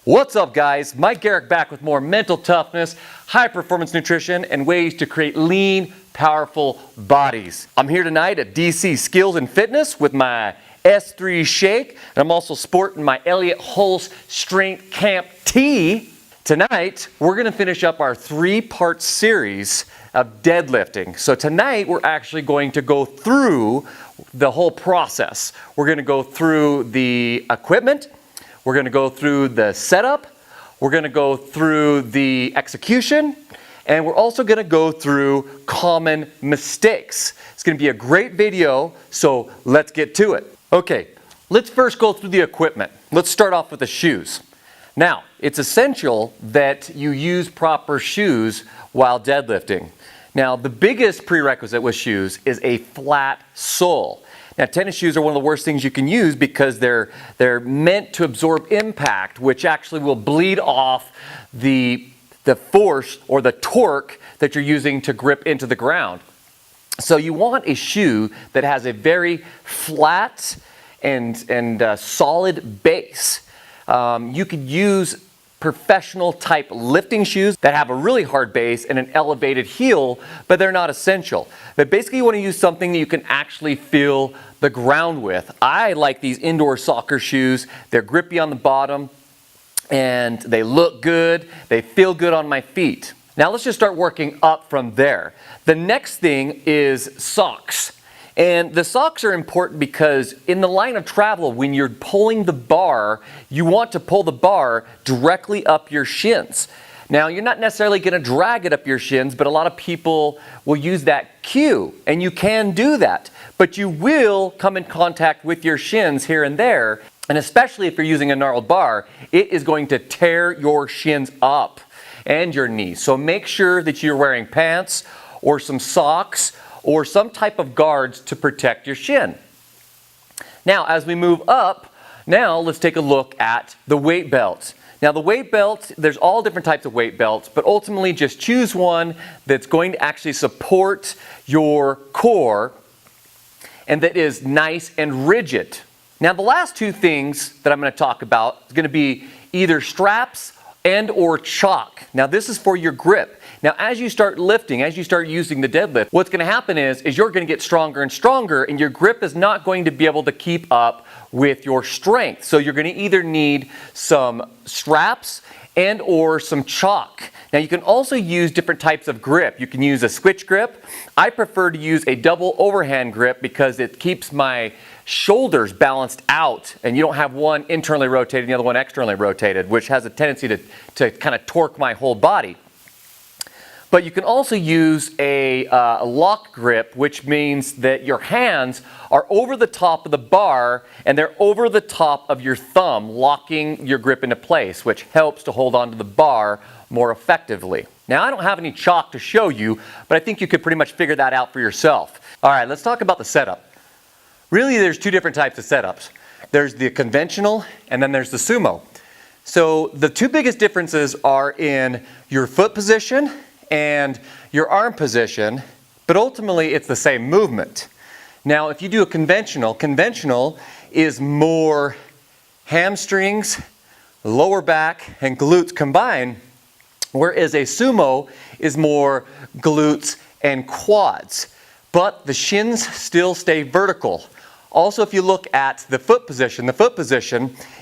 What's up, guys? Mike Garrick back with more mental toughness, high performance nutrition, and ways to create lean, powerful bodies. I'm here tonight at DC Skills and Fitness with my S3 Shake, and I'm also sporting my Elliott Hulse Strength Camp tee. Tonight, we're going to finish up our 3-part series of deadlifting. So tonight, we're actually going to go through the whole process. We're going to go through the equipment. We're going to go through the setup, we're going to go through the execution, and we're also going to go through common mistakes. It's going to be a great video, so let's get to it. Okay, let's first go through the equipment. Let's start off with the shoes. Now, it's essential that you use proper shoes while deadlifting. Now, the biggest prerequisite with shoes is a flat sole. Now, tennis shoes are one of the worst things you can use because they're meant to absorb impact, which actually will bleed off the force or the torque that you're using to grip into the ground. So you want a shoe that has a very flat and solid base. You could use professional type lifting shoes that have a really hard base and an elevated heel, but they're not essential. But basically you want to use something that you can actually feel the ground with. I like these indoor soccer shoes. They're grippy on the bottom and they look good. They feel good on my feet. Now let's just start working up from there. The next thing is socks. And the socks are important because in the line of travel, when you're pulling the bar, you want to pull the bar directly up your shins. Now, you're not necessarily going to drag it up your shins, but a lot of people will use that cue, and you can do that. But you will come in contact with your shins here and there, and especially if you're using a gnarled bar, it is going to tear your shins up and your knees. So make sure that you're wearing pants or some socks or some type of guards to protect your shin. Now, as we move up, now let's take a look at the weight belt. Now, the weight belt, there's all different types of weight belts, but ultimately just choose one that's going to actually support your core and that is nice and rigid. Now, the last two things that I'm going to talk about is going to be either straps and or chalk. Now, this is for your grip. Now, as you start lifting, as you start using the deadlift, what's going to happen is you're going to get stronger and stronger, and your grip is not going to be able to keep up with your strength. So you're going to either need some straps and or some chalk. Now, you can also use different types of grip. You can use a switch grip. I prefer to use a double overhand grip because it keeps my shoulders balanced out, and you don't have one internally rotated and the other one externally rotated, which has a tendency to kind of torque my whole body. But you can also use a lock grip, which means that your hands are over the top of the bar and they're over the top of your thumb, locking your grip into place, which helps to hold onto the bar more effectively. Now, I don't have any chalk to show you, but I think you could pretty much figure that out for yourself. All right, let's talk about the setup. Really, there's two different types of setups. There's the conventional and then there's the sumo. So the two biggest differences are in your foot position and your arm position, but ultimately it's the same movement. Now, if you do a conventional is more hamstrings, lower back, and glutes combined, whereas a sumo is more glutes and quads. But the shins still stay vertical. Also, if you look at the foot position,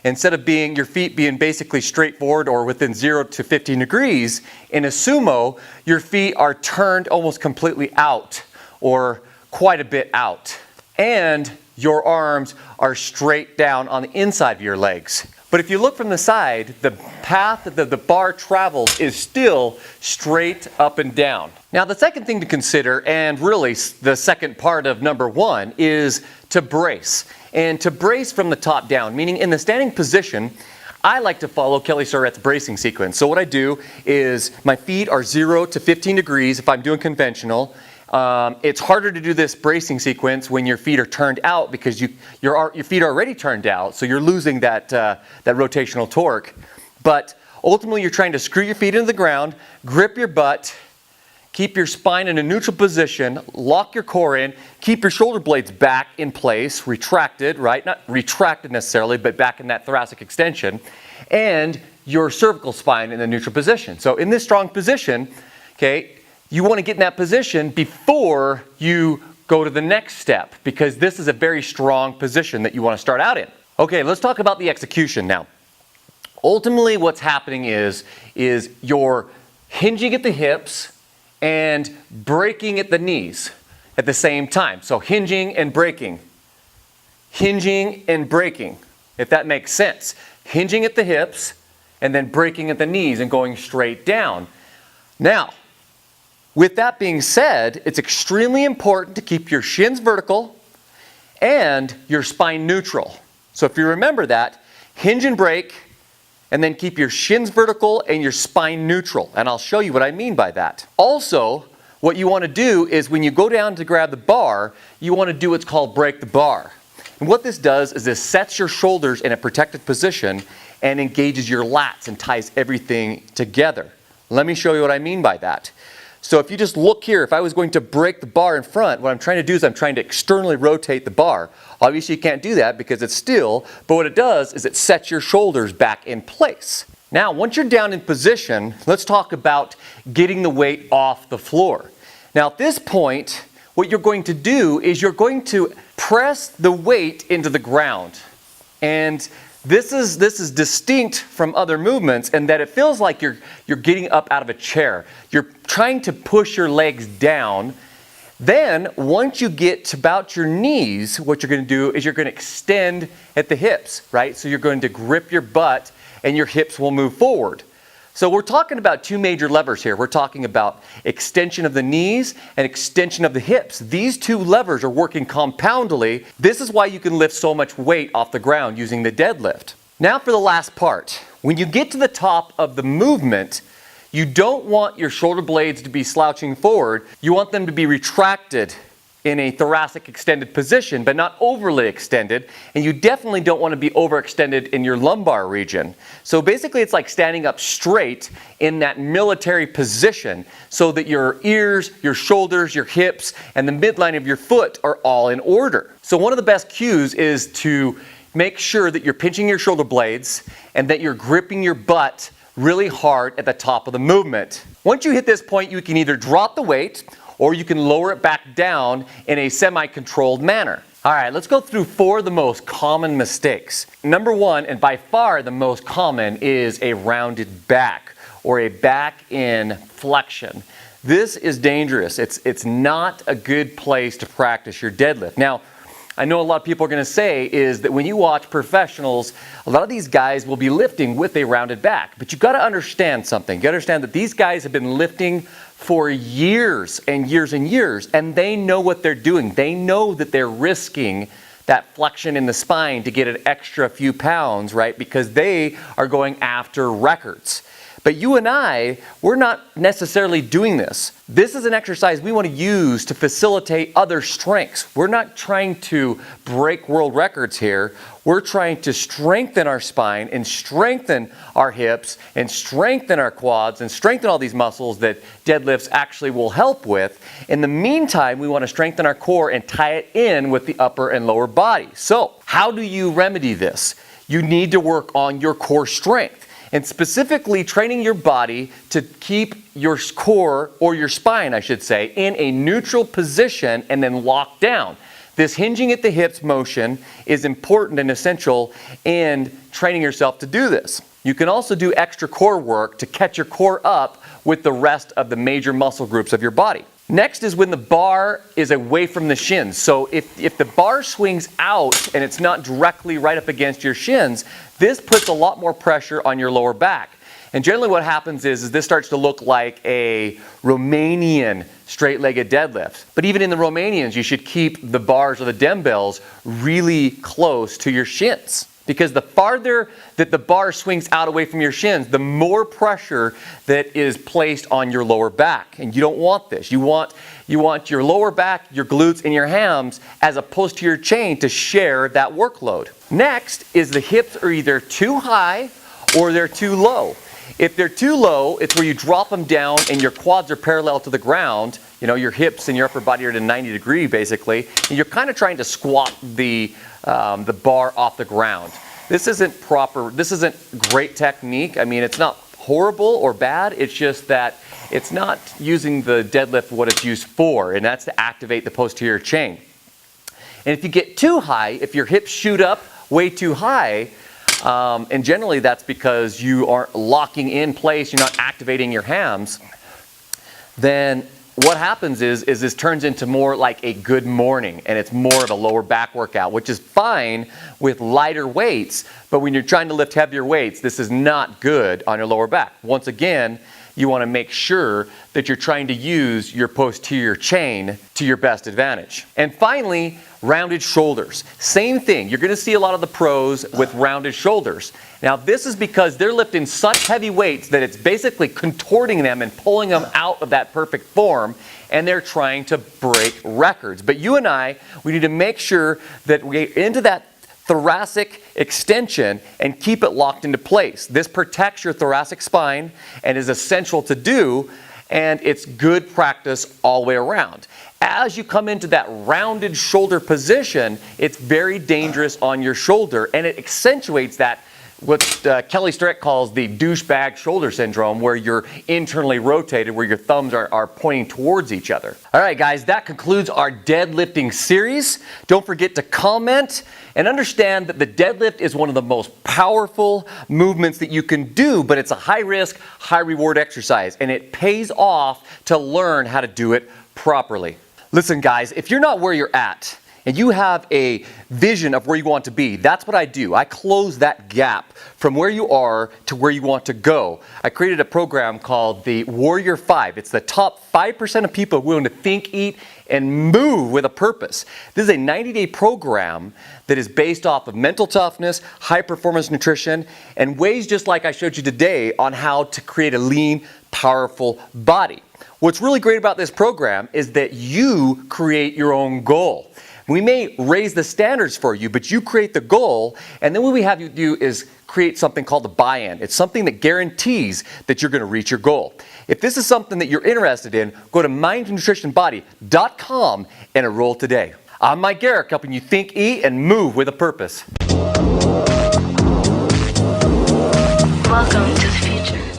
instead of your feet being basically straight forward or within 0 to 15 degrees, in a sumo, your feet are turned almost completely out or quite a bit out. And your arms are straight down on the inside of your legs. But if you look from the side, the path that the bar travels is still straight up and down. Now, the second thing to consider, and really the second part of number one, is to brace. And to brace from the top down, meaning in the standing position, I like to follow Kelly Starrett's bracing sequence. So what I do is my feet are 0 to 15 degrees if I'm doing conventional. It's harder to do this bracing sequence when your feet are turned out because your feet are already turned out, so you're losing that rotational torque. But ultimately, you're trying to screw your feet into the ground, grip your butt, keep your spine in a neutral position, lock your core in, keep your shoulder blades back in place, retracted, right? Not retracted necessarily, but back in that thoracic extension. And your cervical spine in the neutral position. So in this strong position, okay, you want to get in that position before you go to the next step, because this is a very strong position that you want to start out in. Okay, let's talk about the execution now. Ultimately, what's happening is you're hinging at the hips and breaking at the knees at the same time. So hinging and breaking, if that makes sense. Hinging at the hips and then breaking at the knees and going straight down. Now, with that being said, it's extremely important to keep your shins vertical and your spine neutral. So if you remember that, hinge and break, and then keep your shins vertical and your spine neutral. And I'll show you what I mean by that. Also, what you want to do is when you go down to grab the bar, you want to do what's called break the bar. And what this does is this sets your shoulders in a protected position and engages your lats and ties everything together. Let me show you what I mean by that. So if you just look here, if I was going to break the bar in front, what I'm trying to do is I'm trying to externally rotate the bar. Obviously you can't do that because it's still, but what it does is it sets your shoulders back in place. Now, once you're down in position, let's talk about getting the weight off the floor. Now at this point, what you're going to do is you're going to press the weight into the ground. And this is distinct from other movements in that it feels like you're getting up out of a chair. You're trying to push your legs down. Then, once you get to about your knees, what you're going to do is you're going to extend at the hips, right? So you're going to grip your butt and your hips will move forward. So we're talking about two major levers here. We're talking about extension of the knees and extension of the hips. These two levers are working compoundly. This is why you can lift so much weight off the ground using the deadlift. Now for the last part. When you get to the top of the movement, you don't want your shoulder blades to be slouching forward. You want them to be retracted in a thoracic extended position, but not overly extended. And you definitely don't want to be overextended in your lumbar region. So basically it's like standing up straight in that military position so that your ears, your shoulders, your hips, and the midline of your foot are all in order. So one of the best cues is to make sure that you're pinching your shoulder blades and that you're gripping your butt really hard at the top of the movement. Once you hit this point, you can either drop the weight or you can lower it back down in a semi-controlled manner. All right, let's go through 4 of the most common mistakes. Number 1, and by far the most common, is a rounded back or a back in flexion. This is dangerous. It's not a good place to practice your deadlift. Now, I know a lot of people are going to say is that when you watch professionals, a lot of these guys will be lifting with a rounded back. But you've got to understand something. You got to understand that these guys have been lifting for years and years and years, and they know what they're doing. They know that they're risking that flexion in the spine to get an extra few pounds, right? Because they are going after records. But you and I, we're not necessarily doing this. This is an exercise we want to use to facilitate other strengths. We're not trying to break world records here. We're trying to strengthen our spine and strengthen our hips and strengthen our quads and strengthen all these muscles that deadlifts actually will help with. In the meantime, we want to strengthen our core and tie it in with the upper and lower body. So, how do you remedy this? You need to work on your core strength. And specifically training your body to keep your core, or your spine I should say, in a neutral position and then locked down. This hinging at the hips motion is important and essential in training yourself to do this. You can also do extra core work to catch your core up with the rest of the major muscle groups of your body. Next is when the bar is away from the shins. So if the bar swings out and it's not directly right up against your shins, this puts a lot more pressure on your lower back. And generally what happens is this starts to look like a Romanian straight-legged deadlift. But even in the Romanians, you should keep the bars or the dumbbells really close to your shins. Because the farther that the bar swings out away from your shins, the more pressure that is placed on your lower back. And you don't want this. You want your lower back, your glutes, and your hams, as opposed to your chain, to share that workload. Next is the hips are either too high or they're too low. If they're too low, it's where you drop them down and your quads are parallel to the ground. You know, your hips and your upper body are at a 90 degree basically. And you're kind of trying to squat the bar off the ground. This isn't proper, this isn't great technique. I mean, it's not horrible or bad, it's just that it's not using the deadlift what it's used for, and that's to activate the posterior chain. And if you get too high, if your hips shoot up way too high, and generally that's because you aren't locking in place, you're not activating your hams, then what happens is this turns into more like a good morning, and it's more of a lower back workout, which is fine with lighter weights, but when you're trying to lift heavier weights, this is not good on your lower back. Once again, you want to make sure that you're trying to use your posterior chain to your best advantage. And finally, rounded shoulders. Same thing. You're going to see a lot of the pros with rounded shoulders. Now, this is because they're lifting such heavy weights that it's basically contorting them and pulling them out of that perfect form, and they're trying to break records. But you and I, we need to make sure that we get into that thoracic extension and keep it locked into place. This protects your thoracic spine and is essential to do, and it's good practice all the way around. As you come into that rounded shoulder position, it's very dangerous on your shoulder, and it accentuates that what Kelly Starrett calls the douchebag shoulder syndrome, where you're internally rotated, where your thumbs are pointing towards each other. All right, guys, that concludes our deadlifting series. Don't forget to comment and understand that the deadlift is one of the most powerful movements that you can do, but it's a high risk, high reward exercise, and it pays off to learn how to do it properly. Listen, guys, if you're not where you're at, and you have a vision of where you want to be, that's what I do. I close that gap from where you are to where you want to go. I created a program called the Warrior 5. It's the top 5% of people willing to think, eat, and move with a purpose. This is a 90-day program that is based off of mental toughness, high-performance nutrition, and ways just like I showed you today on how to create a lean, powerful body. What's really great about this program is that you create your own goal. We may raise the standards for you, but you create the goal, and then what we have you do is create something called a buy-in. It's something that guarantees that you're going to reach your goal. If this is something that you're interested in, go to mindnutritionbody.com and enroll today. I'm Mike Garrick, helping you think, eat, and move with a purpose. Welcome to the future.